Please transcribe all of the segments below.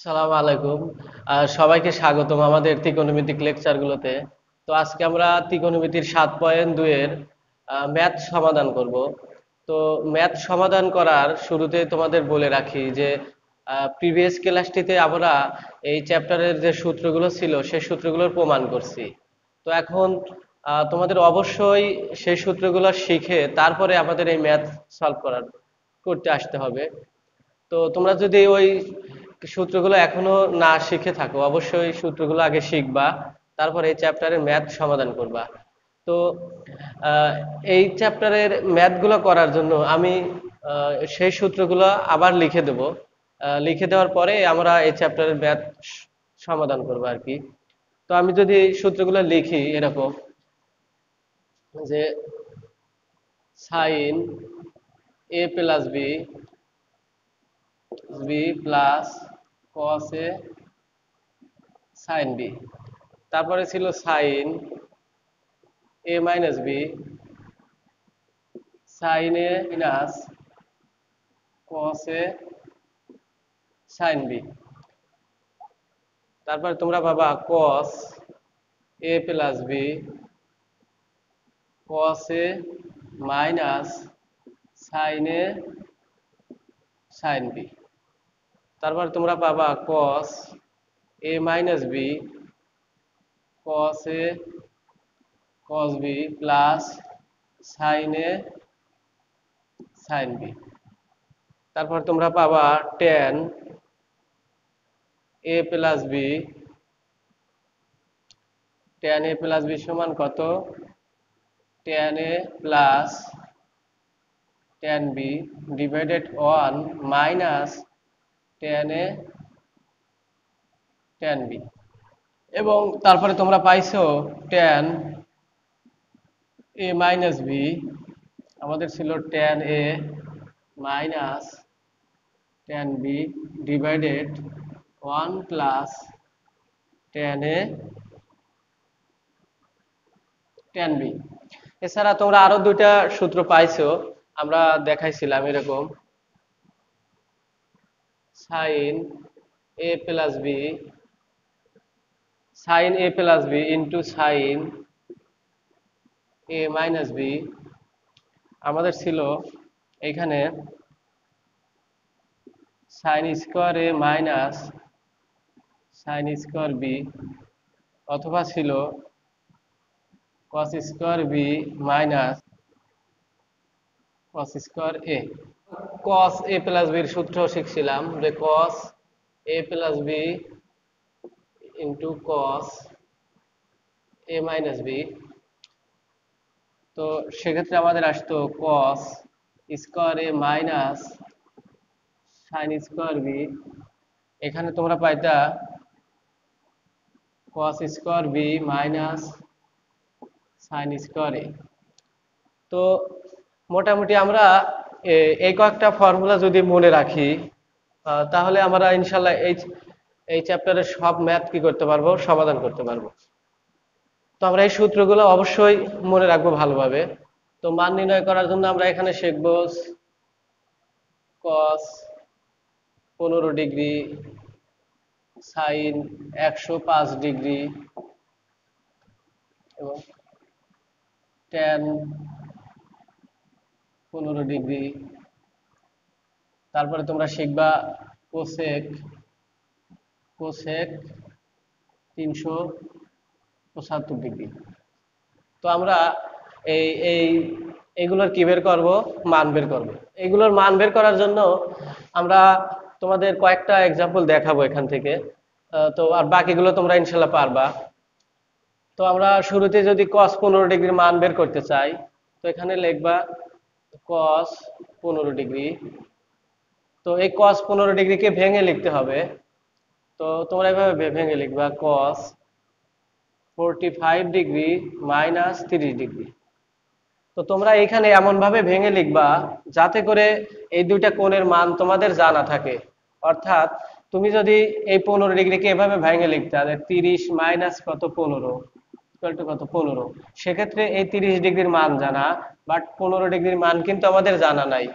সালাম আলাইকুম। সবাইকে স্বাগতম আমাদের ত্রিকোণমিতিক লেকচারগুলোতে। তো আজকে আমরা ত্রিকোণমিতির 7.2 এর ম্যাথ সমাধান করব। তো ম্যাথ সমাধান করার শুরুতে তোমাদের বলে রাখি যে প্রিভিয়াস ক্লাসটিতে আমরা এই চ্যাপ্টারের যে সূত্রগুলো ছিল সেই সূত্রগুলোর প্রমাণ করছি। তো এখন তোমাদের অবশ্যই সেই সূত্রগুলো শিখে তারপরে আমাদের এই ম্যাথ সলভ করতে আসতে হবে। তো তোমরা যদি ওই সূত্রগুলো এখনো না শিখে থাকো, অবশ্যই সূত্রগুলো আগে শিখবা, তারপর এই চ্যাপ্টারের ম্যাথ সমাধান করবা। তো আহ, এই চ্যাপ্টারের ম্যাথগুলো করার জন্য আমি সেই সূত্রগুলো আবার লিখে দেব। লিখে দেওয়ার পরে আমরা এই চ্যাপ্টারের ম্যাথ সমাধান করবো আর কি। তো আমি যদি এই সূত্রগুলো লিখি এরকম যে sine A plus B B plus cos A sine B, তারপরে ছিল sine A minus B sine A minus cos A sine B, তারপরে তোমরা পাবা cos A plus B cos A minus sine A sine B, তারপর তোমরা পাবা cos A minus B cos A cos B plus sine A sine B, তারপর তোমরা পাবা tan A plus B tan A plus B সমান কত, ten A plus tan B divided one minus tan A tan B, এবং তারপরে তোমরা পাইছো ten A minus B, আমাদের ছিল tan A minus tan B divided one plus tan A tan B. এছাড়া তোমরা আরো দুইটা সূত্র পাইছো, আমরা দেখাইছিলাম এরকম sine A plus B sine A plus B into sine A minus B, আমাদের ছিল এখানে sine square A minus sine square B, অথবা ছিল cos square B minus cos square A. Cos A plus বির সূত্র শিখছিলাম যে cos A plus B into cos A minus B. তো সেক্ষেত্রে আমাদের আসতো cos square A minus sine square B, এখানে তোমরা পাইতা cos square B minus sine square A. তো মোটামুটি আমরা এই কয়েকটা ফর্মুলা যদি মনে রাখি, তাহলে আমরা ইনশাল্লাহ এই চ্যাপ্টারের সব ম্যাথ কি করতে পারবো, সমাধান করতে পারবো। তো আমরা এই সূত্রগুলো অবশ্যই মনে রাখবো ভালোভাবে। তো মান নির্ণয় করার জন্য আমরা এখানে শিখবো কস 15 ডিগ্রি, সাইন 105 ডিগ্রি এবং ট্যান 15 ডিগ্রি। তারপরে তোমরা শিখবা কোসেক কোসেক 375 ডিগ্রি। তো আমরা এই এই এগুলোর কি বের করব, মান বের করব। এগুলোর মান বের করার জন্য আমরা তোমাদের কয়েকটা এক্সাম্পল দেখাবো এখান থেকে। তো আর বাকিগুলো তোমরা ইনশাল্লাহ পারবা। তো আমরা শুরুতে যদি cos 15 ডিগ্রির মান বের করতে চাই, তো এখানে লিখবা cos 15 ডিগ্রি। তো এই cos 15 ডিগ্রিকে ভেঙে লিখতে হবে। তো তোমরা এভাবে ভেঙে লিখবা cos 45 ডিগ্রি মাইনাস 30 ডিগ্রি। তো তোমরা এখানে এমন ভাবে ভেঙে লিখবা যাতে করে এই দুইটা কোণের মান তোমাদের জানা থাকে। অর্থাৎ তুমি যদি এই 15 ডিগ্রিকে এভাবে ভেঙে লিখতে, 30 মাইনাস কত 15 ইকুয়াল টু কত 15, সেক্ষেত্রে এই 30 ডিগ্রির মান জানা, বাট 15 ডিগ্রির মান কিন্তু আমাদের জানা নাই।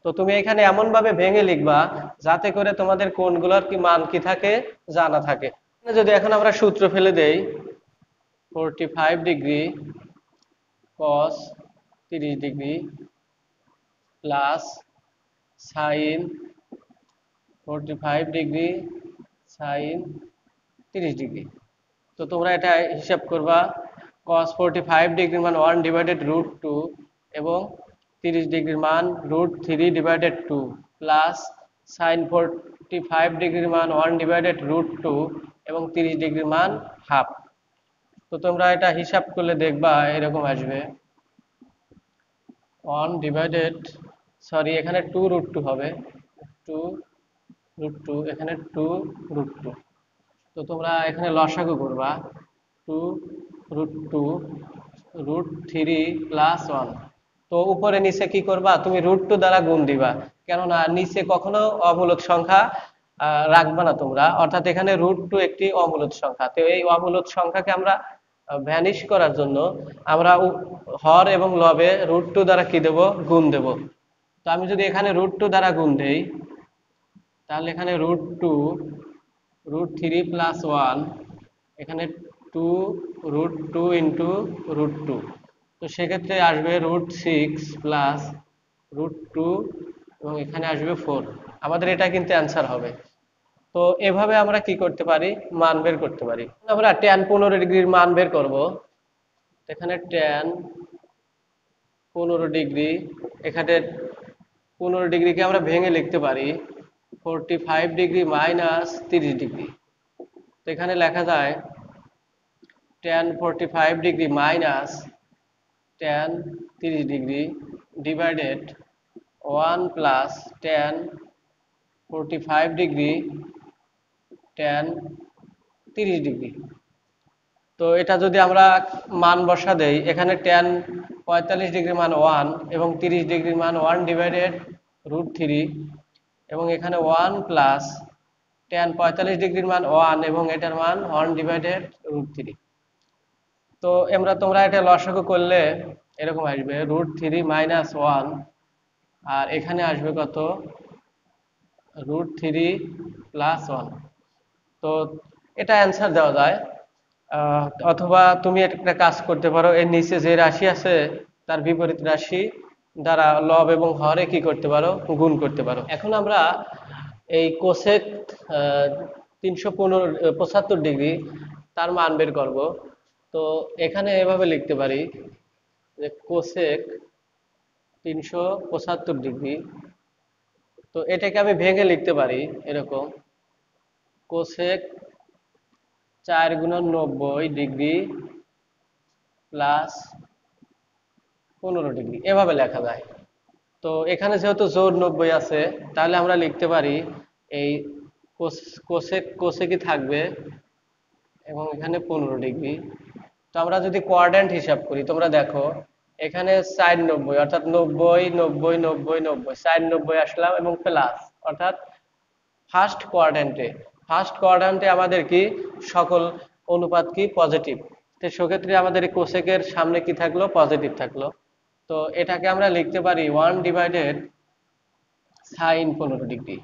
তো তুমি এখানে এমন ভাবে ভেঙে লিখবা যাতে করে তোমাদের কোণগুলোর কি মান কি থাকে জানা থাকে। যদি এখন আমরা সূত্র ফেলে দেই 45 degree cos 30 degree plus sign 45 degree sine 30 degree. তো তোমরা এটা হিসাব করবা cos 45 ডিগ্রির মান 1/√2 এবং 30 ডিগ্রির মান √3/2 প্লাস সাইন 45 ডিগ্রির মান 1/√2 এবং 30 ডিগ্রির মান হাফ। তো তোমরা এটা হিসাব করলে দেখবা এরকম আসবে 1 এখানে 2√2 হবে, 2√2 এখানে 2√2। তো তোমরা এখানে লসাগু করবা 2√2 √3 প্লাস 1। তো উপরে নিচে কি করবা, তুমি √2 দ্বারা গুণ দিবা, কেননা নিচে কখনো অমূলদ সংখ্যা রাখবা না তোমরা, অর্থাৎ এখানে √2 একটি অমূলদ সংখ্যা। তো এই অমূলদ সংখ্যাকে আমরা ভ্যানিশ করার জন্য আমরা হর এবং লবে √2 দ্বারা কি দেব, গুণ দেব। তো আমি যদি এখানে √2 দ্বারা গুণ দেই তাহলে এখানে √2 √3 প্লাস 1, এখানে 2√2 ইন্টু √2। তো সেক্ষেত্রে আসবে √6 প্লাস √2 এবং এখানে আসবে 4। আমাদের এটা কিন্তু অ্যান্সার হবে। তো এভাবে আমরা কি করতে পারি, মান বের করতে পারি। আমরা tan 15 ডিগ্রির মান বের করব। এখানে tan 15 ডিগ্রি, এখানে 15 ডিগ্রিকে আমরা ভেঙে লিখতে পারি 45 ডিগ্রি মাইনাস 30 ডিগ্রি। তো এখানে লেখা যায় tan 45 degree minus tan 30 degree divided 1 plus tan 45 degree tan 30 degree. তো এটা যদি আমরা মান বসা দেই, এখানে tan 45 ডিগ্রির মান 1 এবং 30 ডিগ্রির মান 1/√3 এবং এখানে 1 প্লাস tan 45 ডিগ্রির মান 1 এবং এটার মান 1/√3। তো তোমরা এটা লসাগু করলে এরকম আসবে √3 মাইনাস 1, আর এখানে আসবে কত, √3 প্লাস 1। তো এটা অ্যান্সার দেওয়া যায়। অথবা তুমি একটা কাজ করতে পারো, এর নিচে যে রাশি আছে তার বিপরীত রাশি দ্বারা লব এবং হরে কি করতে পারো, গুণ করতে পারো। এখন আমরা এই কোসেক 375 ডিগ্রি তার মান বের করব। তো এখানে এভাবে লিখতে পারি যে কোসেক 375 ডিগ্রি, তো এটাকে আমি ভেঙে লিখতে পারি এরকম কোসেক 4×90 ডিগ্রি প্লাস 15 ডিগ্রি, এভাবে লেখা যায়। তো এখানে যেহেতু জোর 90 আছে, তাহলে আমরা লিখতে পারি এই কোসেকই থাকবে এবং এখানে 15 ডিগ্রি। তো আমরা যদি কোয়াড্র্যান্ট হিসাব করি, তোমরা দেখো এখানে সাইন 90 অর্থাৎ 90 সাইন 90 আসলাম এবং প্লাস, অর্থাৎ ফার্স্ট কোয়াড্র্যান্টে আমাদের কি সকল অনুপাত কি পজিটিভ। তো সেক্ষেত্রে আমাদের এই কোসেকের সামনে কি থাকলো, পজিটিভ থাকলো। তো এটাকে আমরা লিখতে পারি 1/sin 15 ডিগ্রি।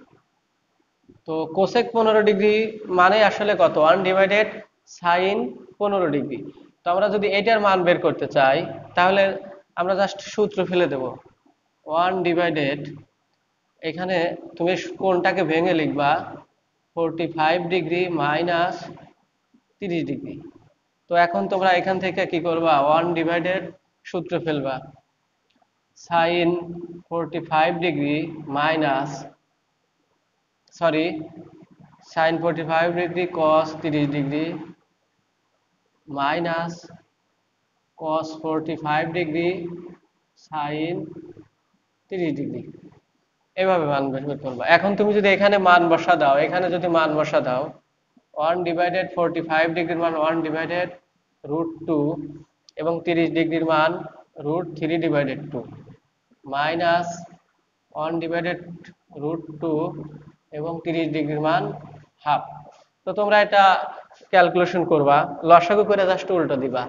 তো কোসেক 15 ডিগ্রি মানে আসলে কত, 1/sin 15 ডিগ্রি। তো আমরা যদি এটার মান বের করতে চাই তাহলে আমরা জাস্ট সূত্র ফেলে দেব 1/, এখানে তুমি কোণটাকে ভেঙে লিখবা 45 ডিগ্রি মাইনাস 30 ডিগ্রি। তো এখন তোমরা এখান থেকে কি করবা, 1/, সূত্র ফেলবা sine 45 degree minus sine 45 degree cos 30 degree minus cos 45 degree sine 30 degree, এভাবে মান বের করবা। এখন তুমি যদি এখানে মান বসা দাও, 1/45 ডিগ্রির মান 1/√2 এবং 30 ডিগ্রির মান √3/2 মাইনাস 1/√2 এবং 30 ডিগ্রির মান হাফ। তো তোমরা এটা ক্যালকুলেশন করবা, লসাগু করে জাস্ট উল্টো দিবা,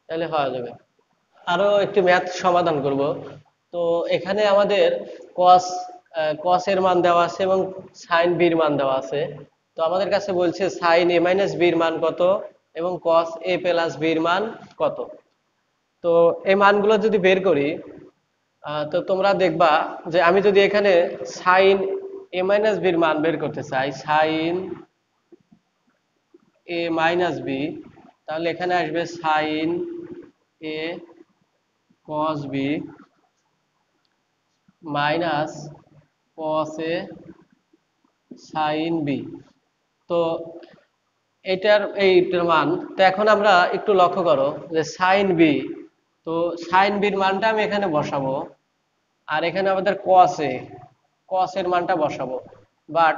তাহলে হয়ে যাবে। আরো একটি ম্যাথ সমাধান করব। তো এখানে আমাদের কস কস এর মান দেওয়া আছে এবং সাইন বির মান দেওয়া আছে। তো আমাদের কাছে বলছে সাইন এ মাইনাস বির মান কত এবং কস এ প্লাস বির মান কত। তো এই মানগুলো যদি বের করি, তো তোমরা দেখবা যে আমি যদি এখানে সাইন এ মাইনাস বির মান বের করতে চাই, সাইন এ মাইনাস বি, তাহলে এখানে আসবে sign A cos B minus cos A sine B. তো এইটার মান, তো এখন আমরা একটু লক্ষ্য করো যে সাইন বি, তো সাইন বির মানটা আমি এখানে বসাবো আর এখানে আমাদের কস এর মানটা বসাবো। বাট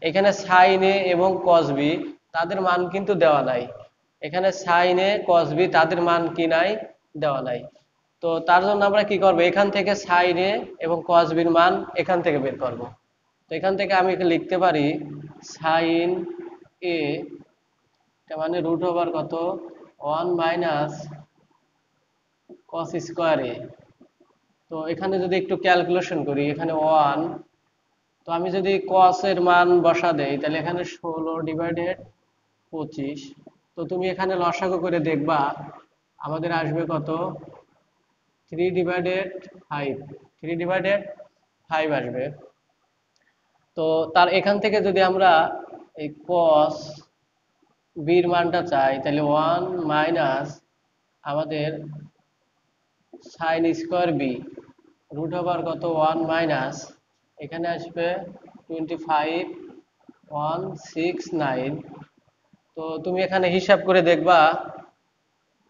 এখানে সাইন এ এবং কস বি তাদের মান কিন্তু দেওয়া নাই। এখানে সাইন এ কস বি তাদের মান কি নাই, দেওয়া নাই। তো তার জন্য আমরা কি করব, এখান থেকে সাইন এ এবং কস বির মান এখান থেকে বের করব। তো এখান থেকে আমি লিখতে পারি সাইন এ, মানে রুট ওভার কত, 1 - কস স্কোয়ার এ। তো এখানে যদি একটু ক্যালকুলেশন করি, এখানে 1, তো আমি যদি কস এর মান বসা দেই তাহলে এখানে 16/25। তো তুমি এখানে লসাগু করে দেখবা আমাদের আসবে কত, 3/5, 3/5 আসবে। তো তার এখান থেকে যদি আমরা এই কস বির মানটা চাই তাহলে 1 - আমাদের sine square B root over কত, 1 - এখানে আসবে 25,169। তো তুমি এখানে হিসাব করে দেখবা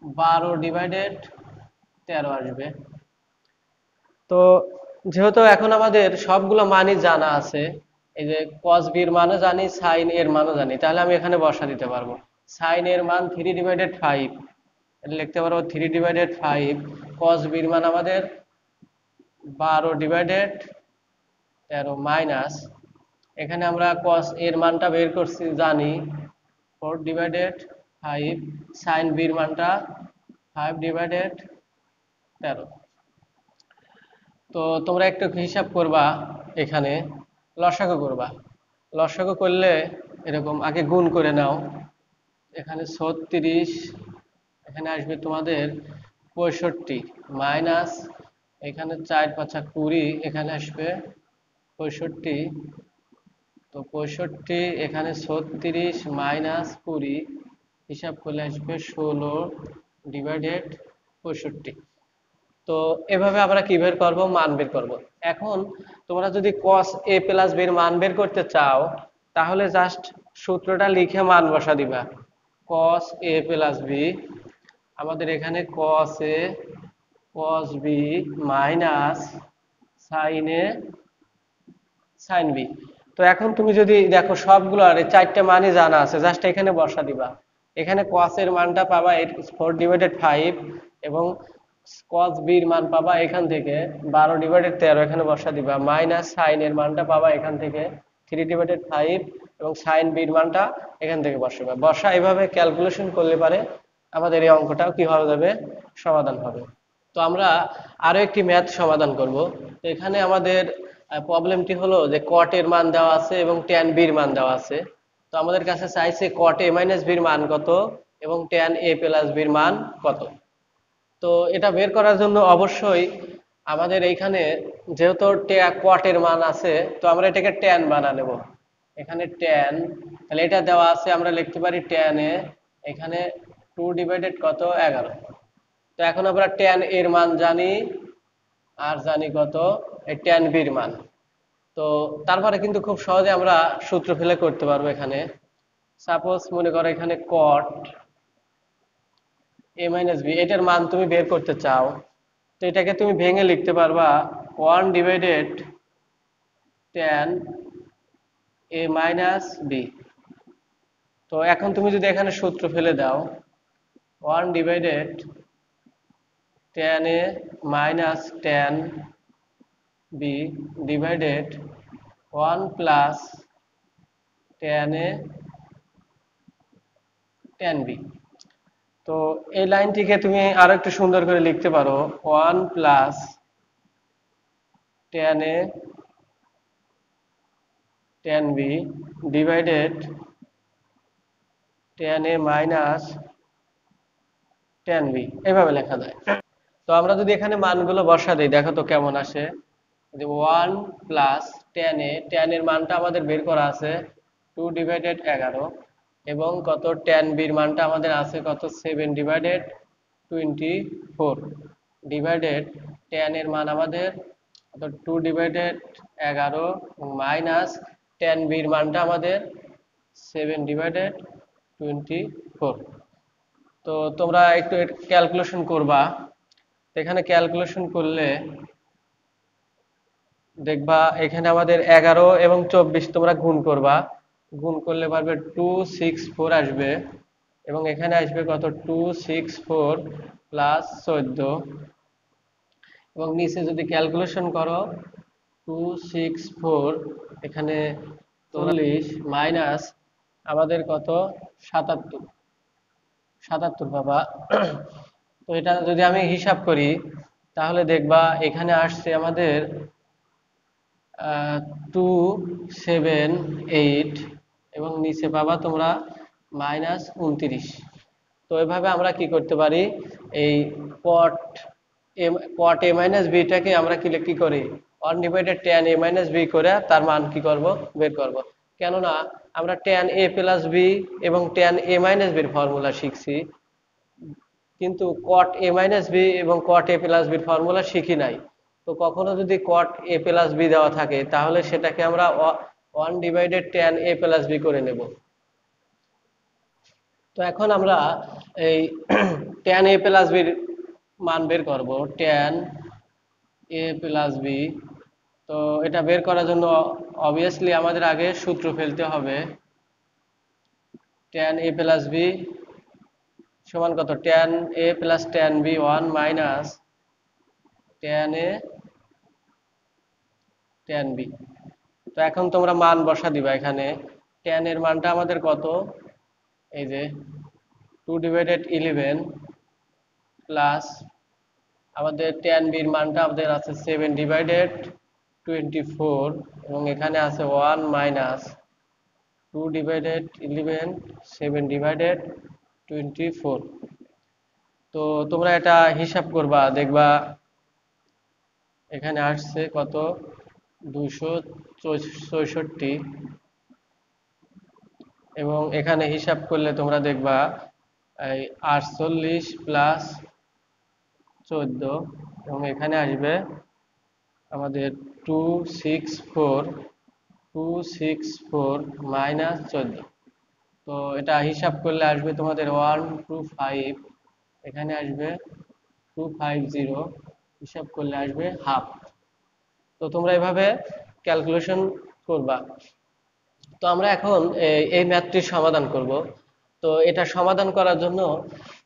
12/13 আসবে। তো যেহেতু এখন আমাদের সবগুলো মানই জানা আছে, এই যে কস বির মানও জানি, সাইন এর মানও জানি, তাহলে আমি এখানে বসা দিতে পারবো। সাইন এর মান 3/5, লিখতে পারবো 3/5। কস বির মান আমাদের 12/13 মাইনাস, এখানে আমরা কস এর মানটা বের করছি জানি 4/5, সাইন বির মানটা 5/13। তো তোমরা একটু হিসাব করবা, এখানে লসাগু করবা। লসাগু করলে এরকম আগে গুণ করে নাও, এখানে 36, এখানে আসবে তোমাদের 65 মাইনাস, এখানে 4×5 = 20, এখানে আসবে 65। তো 65, এখানে 36 মাইনাস 20, হিসাব করলে আসবে 16/65। তো এভাবে আমরা কি বের করব, মান বের করব। এখন তোমরা যদি cos a প্লাস b এর মান বের করতে চাও তাহলে জাস্ট সূত্রটা লিখে মান বসা দিবা। cos a প্লাস b, আমাদের এখানে cos a cos b minus sin a sin b। তো এখন তুমি যদি দেখো সবগুলো আর এই চারটে মানই জানা আছে, জাস্ট এখানে বসা দিবা। এখানে cos এর মানটা পাবা 4/5 এবং cos b এর মান পাবা এখান থেকে 12/13, এখানে বসা দিবা, মাইনাস sin এর মানটা পাবা এখান থেকে 3/5 এবং sin b এর মানটা এখান থেকে বসাবা। বসা এভাবে ক্যালকুলেশন করলে পারে আমাদের এই অঙ্কটাও কি হয়ে যাবে, সমাধান হবে। তো আমরা আরো একটি ম্যাথ সমাধান করব। তো এখানে আমাদের প্রবলেমটি হলো যে cot এর মান দেওয়া আছে এবং tan b এর মান দেওয়া আছে। তো আমাদের কাছে চাইছে cot a মাইনাস b এর মান কত এবং tan a প্লাস b এর মান কত। তো এটা বের করার জন্য অবশ্যই আমাদের এইখানে যেহেতু cot এর মান আছে, তো আমরা এটাকে tan বানা নেব। এখানে tan, তাহলে এটা দেওয়া আছে, আমরা লিখতে পারি tan a, এখানে 2/11। তো এখন আমরা tan এর মান জানি আর জানি কত, এই tan b এর মান। তো তারপরে কিন্তু খুব সহজে আমরা সূত্র ফেলে করতে পারবো। এখানে সাপোজ মনে করো এখানে cot a মাইনাস b, এটার মান তুমি বের করতে চাও, তো এটাকে তুমি ভেঙে লিখতে পারবা 1/tan a মাইনাস b। তো এখন তুমি যদি এখানে সূত্র ফেলে দাও 1/tan a minus tan b divided 1 plus tan a tan b। তো এই লাইনটিকে তুমি আরো একটু সুন্দর করে লিখতে পারো 1 plus tan a tan b divided tan a minus tan b, এইভাবে লেখা যায়। তো আমরা যদি এখানে মানগুলো বসা দিই, দেখো তো কেমন আসে। যে 1 প্লাস tan এর মানটা আমাদের বের করা আছে 2 ডিভাইডেড 11, এবং কত tan b এর মানটা আমাদের আছে কত 7 ডিভাইডেড 24 ডিভাইডেড tan এর মান আমাদের কত 2 ডিভাইডেড 11 মাইনাস tan b এর মানটা আমাদের 7 ডিভাইডেড 24। তো তোমরা একটু ক্যালকুলেশন করবা। তো এখানে ক্যালকুলেশন করলে দেখবা এখানে আমাদের 11 এবং 24 তোমরা গুণ করবা, গুণ করলে পারবে 264 আসবে, এবং এখানে আসবে কত 264 প্লাস 14, এবং নিচে যদি ক্যালকুলেশন করো 264 এখানে 40 মাইনাস আমাদের কত 77 পাবা। তো এটা যদি আমি হিসাব করি তাহলে দেখবা এখানে আসছে আমাদের 278, এবং নিচে পাবা তোমরা -29। তো এভাবে আমরা কি করতে পারি, এই cot a মাইনাস বিটাকে আমরা কি করি 1 divided tan a minus B করে তার মান কি করব, বের করব। কেননা আমরা tan a প্লাস বি এবং tan a মাইনাস বির ফর্মুলা শিখছি, কিন্তু cot a মাইনাস বি এবং cot a প্লাস বির ফর্মুলা শিখি নাই। তো কখনো যদি cot a প্লাস বি দেওয়া থাকে তাহলে সেটাকে আমরা 1 divided tan a plus B করে নেব। তো এখন আমরা এই tan a প্লাস বির মান বের করব, tan a প্লাস বি। তো এটা বের করার জন্য অবভিয়াসলি আমাদের আগে সূত্র ফেলতে হবে। tan a প্লাস বি সমান কত, tan a plus tan b 1 minus tan a tan b। তো এখন তোমরা মান বসা দিবা এখানে। tan এর মানটা আমাদের কত, এই যে 2 ডিভাইডেড 11 প্লাস আমাদের tan b এর মানটা আমাদের আছে 7 ডিভাইডেড 24, এবং এখানে আছে 1 মাইনাস 2 ডিভাইডেড 11 7 ডিভাইডেড 24। তো তোমরা এটা হিসাব করবা, দেখবা এখানে আসছে কত 264, এবং এখানে হিসাব করলে তোমরা দেখবা এই 48 প্লাস 14, এবং এখানে আসবে আমাদের 264 মাইনাস 14। তো এটা হিসাব করলে আসবে তোমাদের 125, এখানে আসবে 250, হিসাব করলে আসবে হাফ। তো তোমরা এভাবে ক্যালকুলেশন করবা। তো আমরা এখন এই ম্যাথটির সমাধান করব। তো এটা সমাধান করার জন্য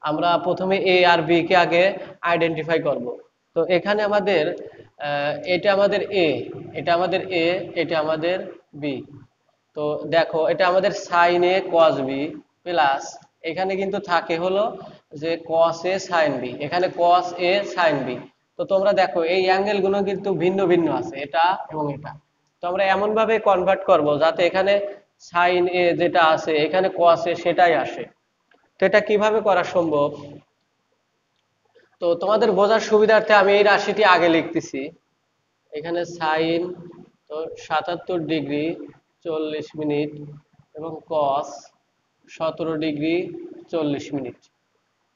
আমরা প্রথমে এ আর বি কে আগে আইডেন্টিফাই করব। তো এখানে আমাদের এটা আমাদের এ, এটা আমাদের এ, এটা আমাদের বি। তো দেখো এটা আমাদের সাইন এ কস বি প্লাস এখানে কিন্তু থাকে হলো যে কস এ সাইন বি, এখানে কস এ সাইন বি। তো তোমরা দেখো এই অ্যাঙ্গেল গুলো কিন্তু ভিন্ন ভিন্ন আছে, এটা এবং এটা। তো আমরা এমন ভাবে কনভার্ট করব যাতে এখানে সাইন এ যেটা আছে এখানে কস এ সেটাই আসে। তো এটা কিভাবে করা সম্ভব, তো তোমাদের বোঝার সুবিধার্থে আমি এই রাশিটি আগে লিখতেছি। এখানে সাইন তো 77 ডিগ্রি 40 মিনিট এবং কস 17 ডিগ্রি 40 মিনিট।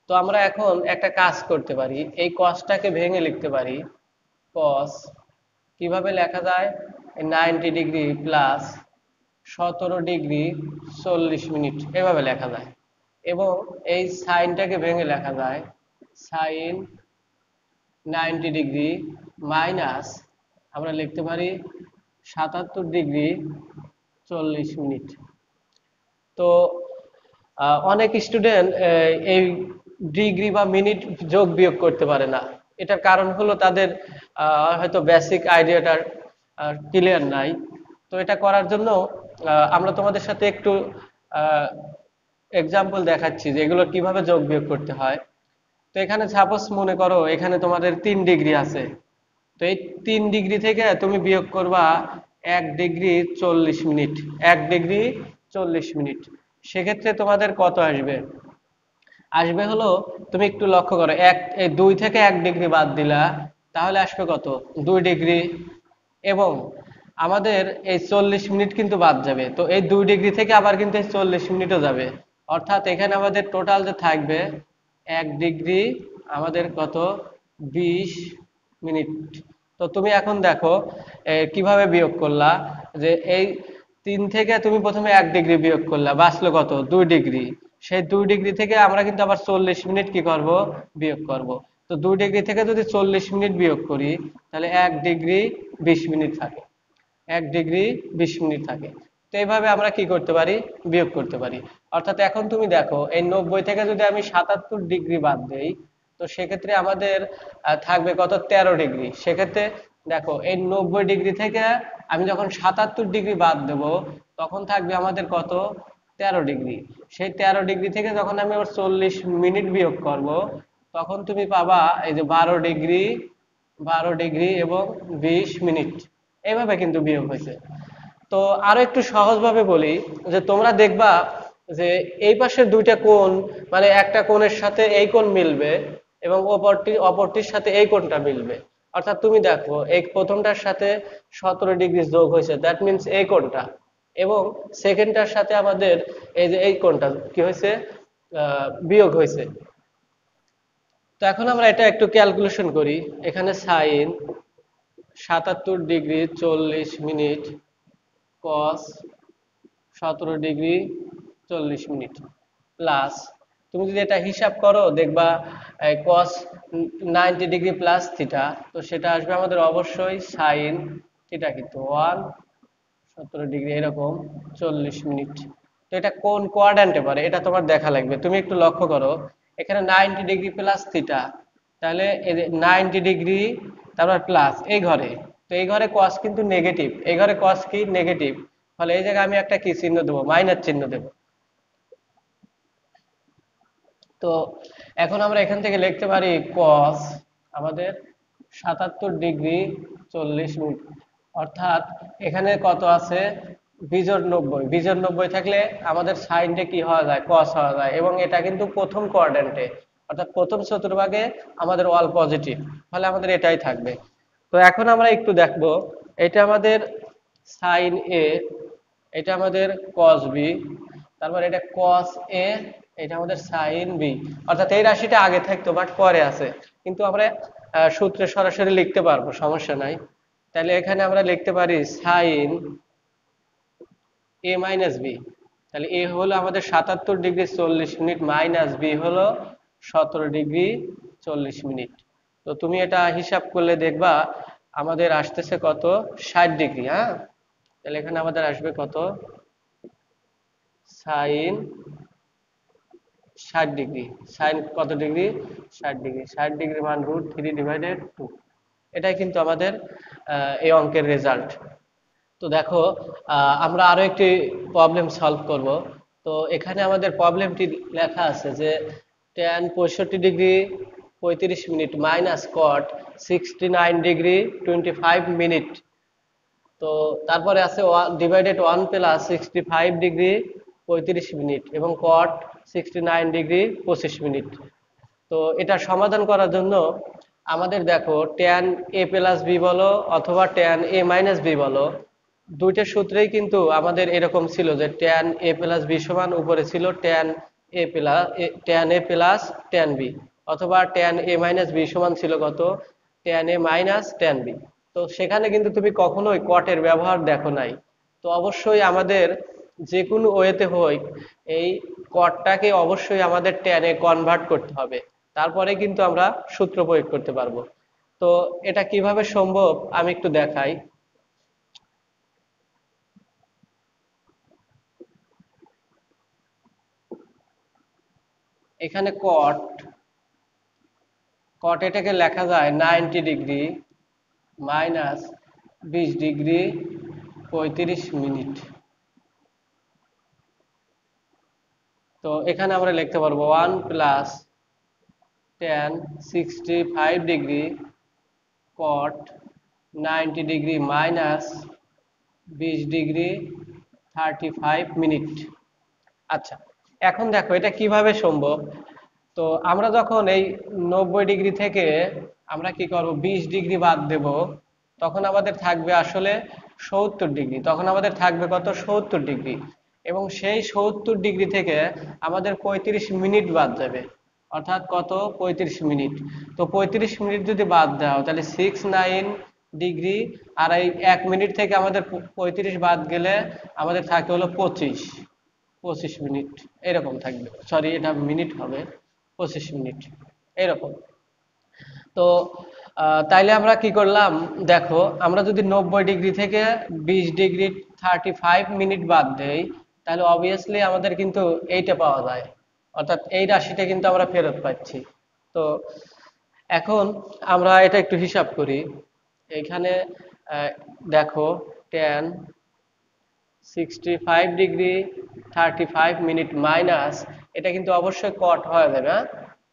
তো আমরা এখন একটা কাজ করতে পারি, এই কসটাকে ভেঙে লিখতে পারি। কস কিভাবে লেখা যায়, 90 ডিগ্রি প্লাস 17 ডিগ্রি 40 মিনিট এভাবে লেখা যায়, এবং এই সাইনটাকে ভেঙে লেখা যায় সাইন 90 ডিগ্রি মাইনাস আমরা লিখতে পারি 77 ডিগ্রি 40 মিনিট। তো অনেক স্টুডেন্ট এই ডিগ্রি বা মিনিট যোগ বিয়োগ করতে পারে না। এটার কারণ হলো তাদের হয়তো বেসিক আইডিয়াটা ক্লিয়ার নাই। তো এটা করার জন্য আমরা তোমাদের সাথে একটু এক্সাম্পল দেখাচ্ছি যে এগুলো কিভাবে যোগ বিয়োগ করতে হয়। তো এখানে সাপোজ মনে করো এখানে তোমাদের 3 ডিগ্রি আছে। তো এই 3 ডিগ্রি থেকে তুমি বিয়োগ করবা 1 ডিগ্রি 40 মিনিট, 1 ডিগ্রি 40 মিনিট। সেক্ষেত্রে তোমাদের কত আসবে? আসবে হলো, তুমি একটু লক্ষ্য করো, এই 2 থেকে 1 ডিগ্রি বাদ দিলা, তাহলে আসবে কত? 2 ডিগ্রি। এবং আমাদের এই 40 মিনিট কিন্তু বাদ যাবে, তো এই 2 ডিগ্রি থেকে আবার কিন্তু এই 40 মিনিটও যাবে। অর্থাৎ এখানে আমাদের টোটাল যে থাকবে 1 ডিগ্রি আমাদের কত? 20 মিনিট। তো তুমি এখন দেখো কিভাবে বিয়োগ করলা, যে এই 3 থেকে তুমি প্রথমে 1 ডিগ্রি বিয়োগ করলা, বাঁচলো কত? 2 ডিগ্রি। সেই 2 ডিগ্রি থেকে আমরা কিন্তু আবার 40 মিনিট কি করব? বিয়োগ করব। তো 2 ডিগ্রি থেকে যদি 40 মিনিট বিয়োগ করি, তাহলে 1 ডিগ্রি 20 মিনিট থাকে, 1 ডিগ্রি 20 মিনিট থাকে। তো এইভাবে আমরা কি করতে পারি? বিয়োগ করতে পারি। অর্থাৎ এখন তুমি দেখো, এই 90 থেকে যদি আমি 77 ডিগ্রি বাদ দেই, তো সেক্ষেত্রে আমাদের থাকবে কত? 13 ডিগ্রি। সেক্ষেত্রে দেখো, এই 90 ডিগ্রি থেকে আমি যখন 77 ডিগ্রি বাদ দেব, তখন থাকবে আমাদের কত? 13 ডিগ্রি। সেই 13 ডিগ্রি থেকে যখন আমি আবার 40 মিনিট বিয়োগ করব, তখন তুমি পাবা এই যে 12 ডিগ্রি, 12 ডিগ্রি এবং 20 মিনিট। এইভাবে কিন্তু বিয়োগ হয়েছে। তো আরো একটু সহজভাবে বলি, যে তোমরা দেখবা যে এই পাশের দুইটা কোণ, মানে একটা কোণের সাথে এই কোণ মিলবে এবং অপরটির সাথে এই কোণটা মিলবে। অর্থাৎ তুমি দেখো, এই প্রথমটার সাথে 17 ডিগ্রি যোগ হয়েছে, দ্যাট মিনস এই কোণটা। এবং সেকেন্ডটার সাথে আমাদের এই যে এই কোণটা কি হয়েছে? বিয়োগ হয়েছে। তো এখন আমরা এটা একটু ক্যালকুলেশন করি। এখানে সাইন 77 ডিগ্রি 40 মিনিট কস 17 ডিগ্রি 40 মিনিট প্লাস, তুমি যদি এটা হিসাব করো দেখবা কস 90 ডিগ্রি প্লাস থিটা, তো সেটা আসবে আমাদের অবশ্যই সাইন থিটা কিন্তু 17 ডিগ্রি এরকম 40 মিনিট। তো এটা কোন কোয়াড্র্যান্টে পারে এটা তোমার দেখা লাগবে। তুমি একটু লক্ষ্য করো, এখানে 90 ডিগ্রি প্লাস থিটা, তাহলে এই যে 90 ডিগ্রি তারপর প্লাস এই ঘরে, তো এই ঘরে কস কিন্তু নেগেটিভ, এই ঘরে কস কি? নেগেটিভ। ফলে এই জায়গায় আমি একটা কি চিহ্ন দেবো? মাইনাস চিহ্ন দেবো। তো এখন আমরা এখান থেকে লিখতে পারি কস আমাদের 77 ডিগ্রি 40 মিনিট। অর্থাৎ এখানে কত আছে? বিজোড় 90, বিজোড় 90 থাকলে আমাদের সাইনটা কি হওয়া যায়? কস হওয়া যায়। এবং এটা কিন্তু প্রথম কোয়াড্র্যান্টে, অর্থাৎ প্রথম চতুর্ভাগে আমাদের অল পজিটিভ, ফলে আমাদের এটাই থাকবে। তো এখন আমরা একটু দেখবো, এটা আমাদের সাইন এ, এটা আমাদের কস বি, তারপর এটা কস এ, এটা আমাদের সাইন বি। অর্থাৎ এই রাশিটা আগে থাকতো বাট পরে আছে, কিন্তু আমরা সূত্রে সরাসরি লিখতে পারবো, সমস্যা নাই। তাহলে এখানে আমরা লিখতে পারি সাইন এ মাইনাস বি। তাহলে এ হলো আমাদের 77 ডিগ্রি 40 মিনিট মাইনাস বি হলো 17 ডিগ্রি 40 মিনিট। তো তুমি এটা হিসাব করলে দেখবা আমাদের আসতেছে কত? 60 ডিগ্রি। হ্যাঁ, তাহলে এখানে আমাদের আসবে কত? Sine 60 degree. সাইন কত ডিগ্রি? 60 ডিগ্রি। 60 ডিগ্রি মান √3/2। এটাই কিন্তু আমাদের এই অঙ্কের রেজাল্ট। তো দেখো, আমরা আরো একটি প্রবলেম সলভ করব। তো এখানে আমাদের প্রবলেমটি লেখা আছে যে tan 65 ডিগ্রি 35 মিনিট মাইনাস কট 69 ডিগ্রি 25 মিনিট। তো তারপরে আছে ডিভাইডেড 1 + 65 ডিগ্রি 35 মিনিট এবং কট 69 ডিগ্রি 25 মিনিট। তো এটা সমাধান করার জন্য আমাদের দেখো ট্যান এ প্লাস বি বলো অথবা ট্যান এ মাইনাস বি বলো, দুইটা সূত্রেই কিন্তু আমাদের এরকম ছিল যে ট্যান এ প্লাস বি সমান উপরে ছিল tan A plus tan B, অথবা ট্যান এ মাইনাস বি সমান ছিল কত? Tan A minus tan B. তো সেখানে কিন্তু তুমি কখনোই কটের ব্যবহার দেখো নাই। তো অবশ্যই আমাদের যে কোনো ওয়েতে হোক এই কটটাকে অবশ্যই আমাদের ট্যানে কনভার্ট করতে হবে, তারপরে কিন্তু আমরা সূত্র প্রয়োগ করতে পারবো। তো এটা কিভাবে সম্ভব আমি একটু দেখাই। এখানে কট, এটাকে লেখা যায় 90 ডিগ্রি মাইনাস 20 ডিগ্রি 35 মিনিট। তো এখানে আমরা লিখতে পারবো 1 + tan 65 ডিগ্রি কট 90 ডিগ্রি মাইনাস 20 ডিগ্রি 35 মিনিট। আচ্ছা, এখন দেখো এটা কিভাবে সম্ভব। তো আমরা যখন এই 90 ডিগ্রি থেকে আমরা কি করব, 20 ডিগ্রি বাদ দেব, তখন আমাদের থাকবে আসলে 70 ডিগ্রি। তখন আমাদের থাকবে কত, 70 ডিগ্রি। এবং সেই 70 ডিগ্রি থেকে আমাদের 35 মিনিট বাদ যাবে, অর্থাৎ কত, 35 মিনিট। তো 35 মিনিট যদি বাদ দাও তাহলে 69 ডিগ্রি, আর এই 1 মিনিট থেকে আমাদের 35 বাদ গেলে আমাদের থাকে হলো 25 মিনিট এরকম থাকবে। সরি, এটা মিনিট হবে, 25 মিনিট এরকম। তো তাইলে আমরা কি করলাম, দেখো আমরা যদি 90 ডিগ্রি থেকে 20 ডিগ্রি 35 মিনিট বাদ দেই, তাহলে অবভিয়াসলি আমাদের কিন্তু এইটা পাওয়া যায়, অর্থাৎ এই রাশিটা কিন্তু আমরা ফেরত পাচ্ছি। তো এখন আমরা এটা একটু হিসাব করি। এখানে আহ, দেখো, 65 ডিগ্রি 35 মিনিট মাইনাস, এটা কিন্তু অবশ্যই কট হয়ে যাবে, হ্যাঁ।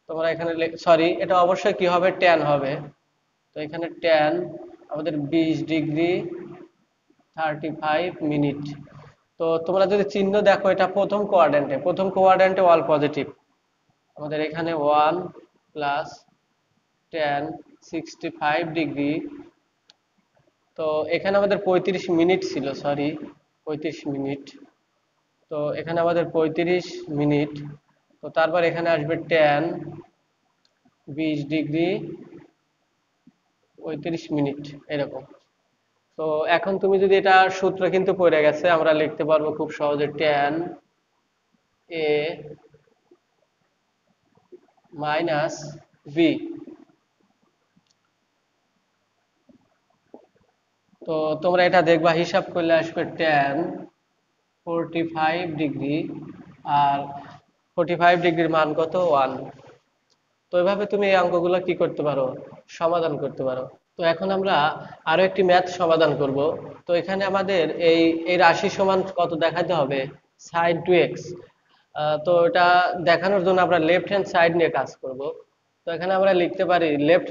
তোমরা এখানে সরি, এটা অবশ্যই কি হবে, ট্যান হবে। তো এখানে ট্যান আমাদের 20 ডিগ্রি 35 মিনিট। তো তোমরা যদি চিহ্ন দেখো, এটা প্রথম কোয়াড্রেন্টে অল পজিটিভ। আমাদের এখানে 1 প্লাস ট্যান 65 ডিগ্রি। তো এখানে আমাদের 35 মিনিট ছিল, সরি, 35 মিনিট। তো এখানে আমাদের 35 মিনিট। তো তারপর এখানে আসবে ট্যান 20 ডিগ্রি 35 মিনিট এরকম। তো এখন তুমি যদি এটা সূত্র কিন্তু পড়ে গেছে, আমরা লিখতে পারবো খুব সহজে, ট্যান এ মাইনাস বি। তো তোমরা এটা দেখবা, হিসাব করলে আসবে ট্যান 45 ডিগ্রি, আর 45 ডিগ্রির মান কত, 1। তো এভাবে তুমি এই অঙ্কগুলো কি করতে পারো, সমাধান করতে পারো। তো এখন আমরা আরো একটি ম্যাথ সমাধান করব। তো এখানে আমাদের এই এই রাশি সমান কত দেখাতে হবে, sin 2x। তো এটা দেখানোর জন্য আমরা লেফট হ্যান্ড সাইড নিয়ে কাজ করব। তো এখানে আমরা লিখতে পারি লেফট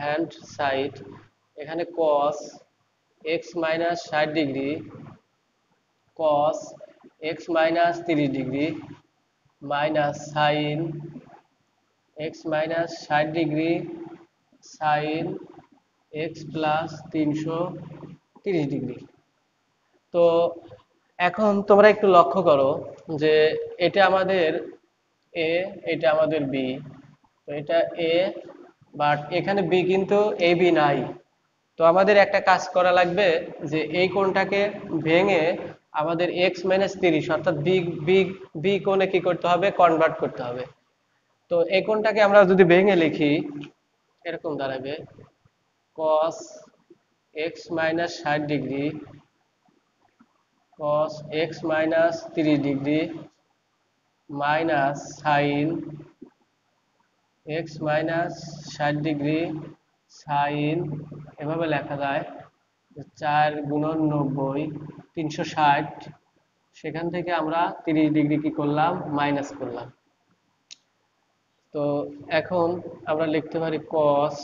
হ্যান্ড সাইড এখানে cos x minus 60 degree cos x minus 30 degree minus sine x minus 60 degree sign X plus 330 degree. তো এখন তোমরা একটু লক্ষ্য করো যে এটা আমাদের এ, এটা আমাদের বি। তো এটা এ, বাট এখানে বি কিন্তু এ বি নাই। তো আমাদের একটা কাজ করা লাগবে, যে এই কোণটাকে ভেঙে আমাদের x-30 অর্থাৎ বি বি বি কোণে কি করতে হবে, কনভার্ট করতে হবে। তো এই কোণটাকে আমরা যদি ভেঙে লিখি, এরকম দাঁড়াবে cos x-60 degree cos x-30 degree minus sign x-60 degree sine, এভাবে লেখা যায় 4 × 90 360। সেখান থেকে আমরা 30 ডিগ্রি কি করলাম, মাইনাস করলাম। তো এখন আমরা লিখতে পারি cos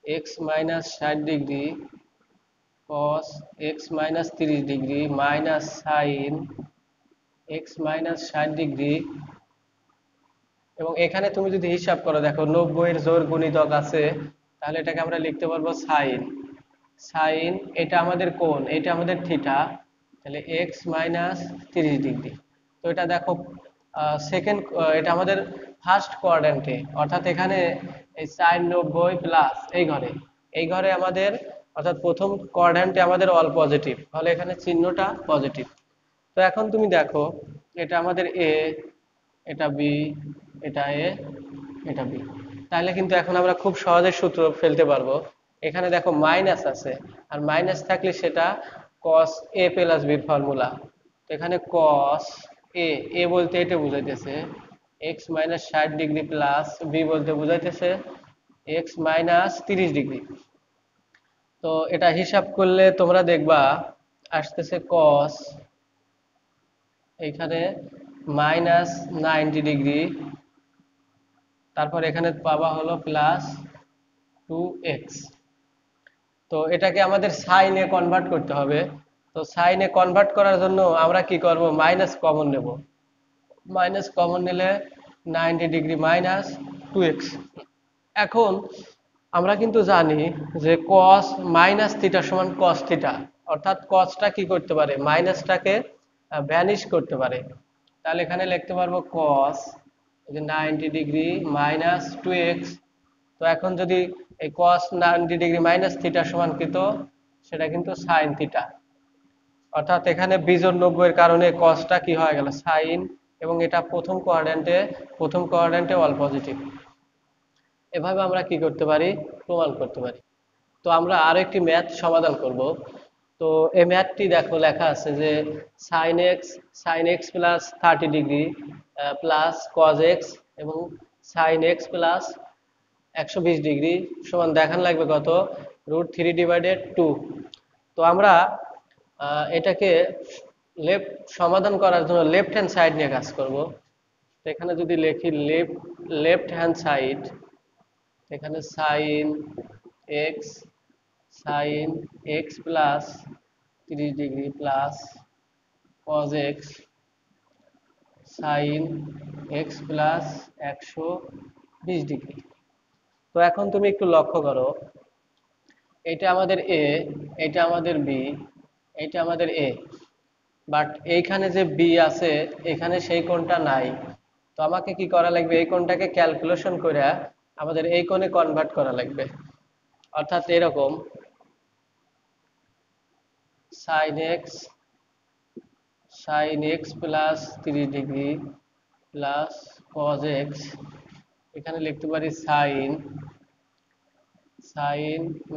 x-60 degree cos x-30 degree minus sign x-60 degree. এবং এখানে তুমি যদি হিসাব করো, দেখো 90 এর জোড় গুণিতক আছে, তাহলে এটাকে আমরা লিখতে পারবো সাইন সাইন এটা আমাদের কোণ, এটা আমাদের থিটা, তাহলে x-30 ডিগ্রি। তো এটা দেখো সেকেন্ড, এটা আমাদের ফার্স্ট কোয়াড্রেন্টে, অর্থাৎ এখানে এই সাইন 90 প্লাস এই ঘরে আমাদের, অর্থাৎ প্রথম কোয়াড্রেন্টে আমাদের অল পজিটিভ, তাহলে এখানে চিহ্নটা পজিটিভ। তো এখন তুমি দেখো, এটা আমাদের এ, এটা বি, এটা এ, এটা বি। তাহলে কিন্তু এখন আমরা খুব সহজে সূত্র ফেলতে পারবো। এখানে দেখো মাইনাস আছে, আর মাইনাস থাকলে সেটা cos a plus B formula. তো এখানে cos a, a বলতে এটা বুঝাইতেছে x-60 ডিগ্রি প্লাস বি বলতে বুঝাইতেছে x-30 ডিগ্রি। তো এটা হিসাব করলে তোমরা দেখবা আসতেছে cos, এখানে -90 ডিগ্রি, তারপর এখানে পাবা হলো +2x। তো এটাকে আমাদের সাইনে কনভার্ট করতে হবে। তো সাইনে কনভার্ট করার জন্য আমরা কি করব, মাইনাস কমন নেব। মাইনাস কমন নিলে 90 ডিগ্রি মাইনাস 2x। এখন আমরা কিন্তু জানি যে cos মাইনাস থিটা সমান cos থিটা, অর্থাৎ cosটা কি করতে পারে, মাইনাসটাকে ভ্যানিশ করতে পারে। তাহলে এখানে লিখতে পারবো cos 90 ডিগ্রি মাইনাস 2x। তো এখন যদি এই cos 90 ডিগ্রি মাইনাস থিটা সমান কত, সেটা কিন্তু সাইন থিটা। অর্থাৎ এখানে বিজোড় 90 এর কারণে cosটা কি হয়ে গেল, সাইন, এবং এটা প্রথম কোয়াড্র্যান্টে অল পজিটিভ। এভাবে আমরা কি করতে পারি, প্রমাণ করতে পারি। তো আমরা আরো একটি ম্যাথ সমাধান করব। তো এই ম্যাথটি দেখো লেখা আছে যে sine X plus 30 degree plus cos X এবং সাইন এক্স প্লাস 120 ডিগ্রি সমান দেখান লাগবে কত, √3/2। তো আমরা এটাকে সমাধান করার জন্য লেফট হ্যান্ড সাইড নিয়ে কাজ করব। তো এখানে যদি লিখি লেফট হ্যান্ড সাইড, এখানে X sine X plus 30 degree plus cos X sine X plus 120 degree. তো এখন তুমি একটু লক্ষ্য করো, এটা আমাদের এ, এটা আমাদের বি, এটা আমাদের এ, বাট এইখানে যে বি আছে এখানে সেই কোণটা নাই। তো আমাকে কি করা লাগবে, এই কোণটাকে ক্যালকুলেশন করে আমাদের এই কোণে কনভার্ট করা লাগবে। অর্থাৎ এরকম sine X plus 30 degree plus cos X, এখানে লিখতে পারি সাইন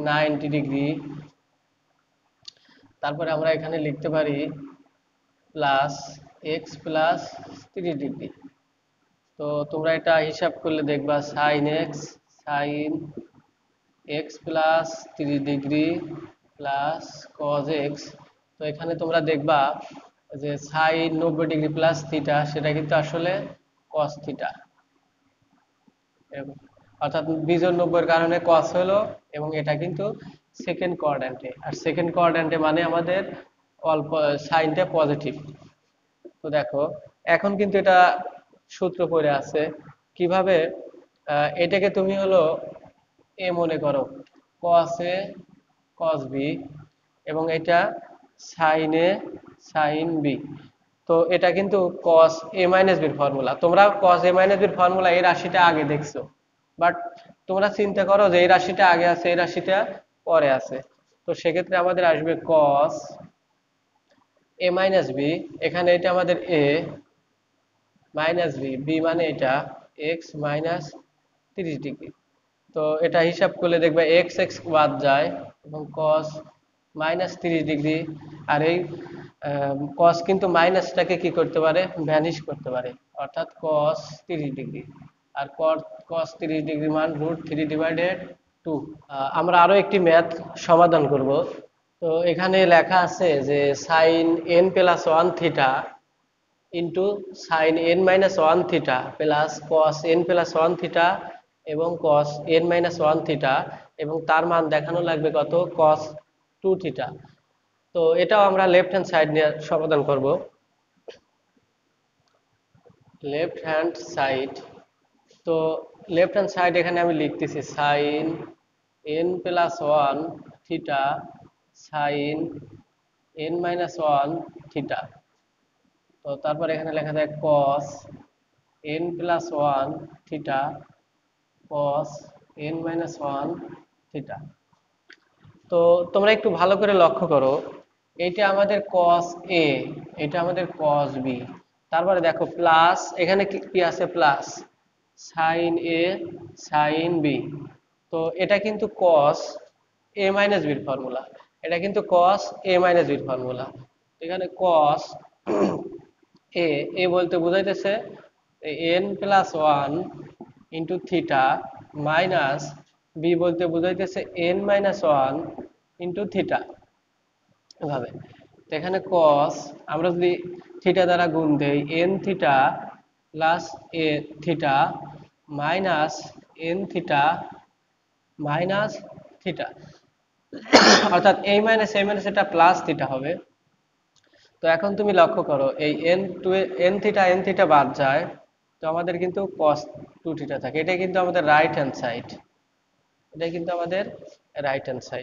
90 ডিগ্রি, তারপরে আমরা এখানে লিখতে পারি প্লাস এক্স প্লাস 30 ডিগ্রি। তো তোমরা এটা হিসাব করলে দেখবা sine X plus 30 degree plus cos X. তো এখানে তোমরা দেখবা যে সাইন 90 ডিগ্রি প্লাস থিটা, সেটা কিন্তু আসলে কস থিটা। অর্থাৎ বিজোড় 90 এর কারণে কস হলো, এবং এটা কিন্তু সেকেন্ড কোয়াড্র্যান্টে, আর সেকেন্ড কোয়াড্র্যান্টে মানে আমাদের অল্প সাইনটা পজিটিভ। তো দেখো এখন কিন্তু এটা সূত্র পড়ে আছে কিভাবে, এটাকে তুমি হলো এ মনে করো, কস এ কস বি, এবং এটা সাইন এ সাইন বি। তো এটা কিন্তু cos a মাইনাস বির ফর্মুলা। তোমরা cos a মাইনাস বির ফর্মুলা এই রাশিটা আগে দেখছো, বাট তোমরা চিন্তা করো যে এই রাশিটা আগে আছে, এই রাশিটা পরে আছে। তো সেক্ষেত্রে আমাদের আসবে cos a মাইনাস বি, এখানে এটা আমাদের a মাইনাস বি, বি মানে এটা x মাইনাস 30 ডিগ্রি। তো এটা হিসাব করলে দেখবে এক্স এক্স বাদ যায় এবং cos মাইনাস 30 ডিগ্রি। আর এই cos কিন্তু মাইনাসটাকে কি করতে পারে, ভ্যানিশ করতে পারে, অর্থাৎ cos 30 ডিগ্রি। আর cos 30 ডিগ্রি মান √3/2। আমরা আরো একটি ম্যাথ সমাধান করব। তো এখানে লেখা আছে যে sine n plus 1 theta into sine n minus 1 theta plus cos n plus 1 theta এবং cos n মাইনাস 1 থিটা, এবং তার মান দেখানো লাগবে কত, cos 2 থিটা। তো এটাও আমরা লেফট হ্যান্ড সাইড নিয়ে সমাধান করব। লেফট হ্যান্ড সাইড, তো লেফট হ্যান্ড সাইড এখানে আমি লিখতেছি sine n plus 1 theta sine n minus 1 theta. তো তারপর এখানে লেখা যায় cos n plus 1 theta cos n minus 1 theta. তো তোমরা একটু ভালো করে লক্ষ্য করো, এটা আমাদের cos a, এটা আমাদের cos b, তারপরে দেখো প্লাস এখানে কি আছে, plus sine a sine b। তো এটা কিন্তু cos a মাইনাস b এর ফর্মুলা, এটা কিন্তু cos a মাইনাস b এর ফর্মুলা। এখানে cos এ বলতে বোঝাইতেছে n plus 1 into theta minus B বলতে বোঝাইতেছে n মাইনাস 1 ইন্টু থিটা। এভাবে তো এখানে cos আমরা যদি থিটা দ্বারা গুণ দেই n theta plus A theta minus n theta minus theta. অর্থাৎ a এটা প্লাস থিটা হবে। তো এখন তুমি লক্ষ্য করো এই এন থিটা বাদ যায়, তো আমাদের কিন্তু কস টু থিটা থাকে। এটা কিন্তু আমাদের রাইট হ্যান্ড সাইড, এটা কিন্তু আমাদের রাইট হ্যান্ড সাইড।